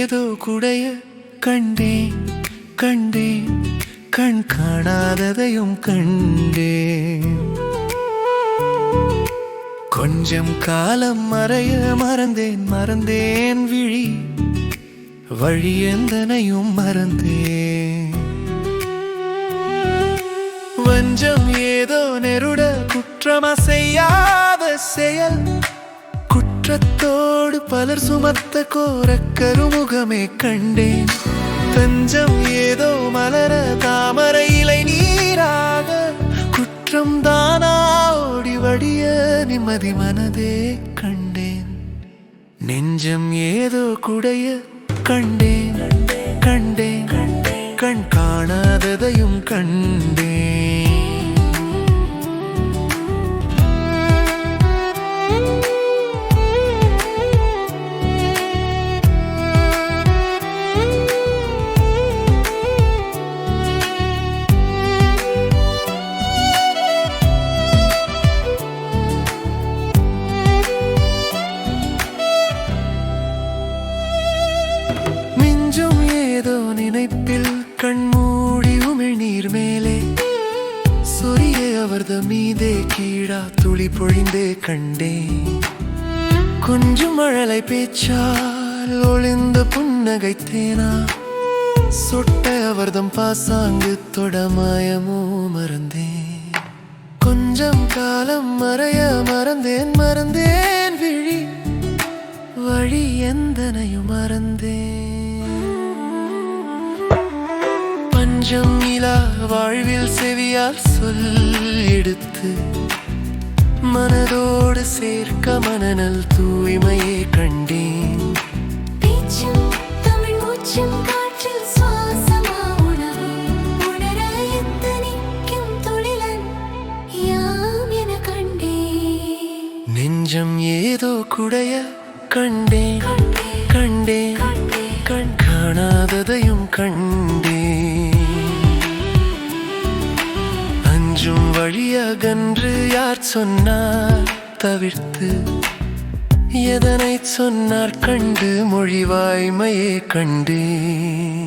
ஏதோ குடைய கண்டேன் கண்டேன் கண் காணாததையும் கண்டேன். கொஞ்சம் காலம் மறைய மறந்தேன் மறந்தேன் விழி வழி எந்தனையும் மறந்தேன். வஞ்சம் ஏதோ நெருட குற்றமா செய்யாத செயல் குற்றத்தோடு பலர் சுமத்த கோரக்கருமுகமே கண்டேன். தஞ்சம் ஏதோ மலர தாமரை இலை நீராக குற்றம் தானா ஓடி வடிய நிம்மதி மனதே கண்டேன். நெஞ்சம் ஏதோ குடைய கண்டேன் கண்டேன் கண் காணாததையும் கண்டேன். நினைப்பில் கண்மூடி உமிழ்நீர் மேலே சொரிய அவர்த மீதே கீழா துளி பொழிந்தே கண்டேன். கொஞ்சம் மழலை பேச்சால் ஒளிந்த புன்னகைத்தேனா சொட்ட அவர்தம் பாசாங்கு தொடமாயமோ மறந்தேன். கொஞ்சம் காலம் மறைய மறந்தேன் மறந்தேன் விழி வழி எந்தனையும் மறந்தேன். பஞ்சம் இலா வாழ்வில் செவியால் சொல் எடுத்து மனதோடு சேர்க்க மனநல் தூய்மையே கண்டேன். நெஞ்சம் ஏதோ குடைய கண்டேன் கண்டேன் கண் காணாததையும் கண்டேன். அஞ்சும் வழியகன்று யார் சொன்னார் தவிர்த்து எதனை சொன்னார் கண்டு மொழிவாய்மையே கண்டேன்.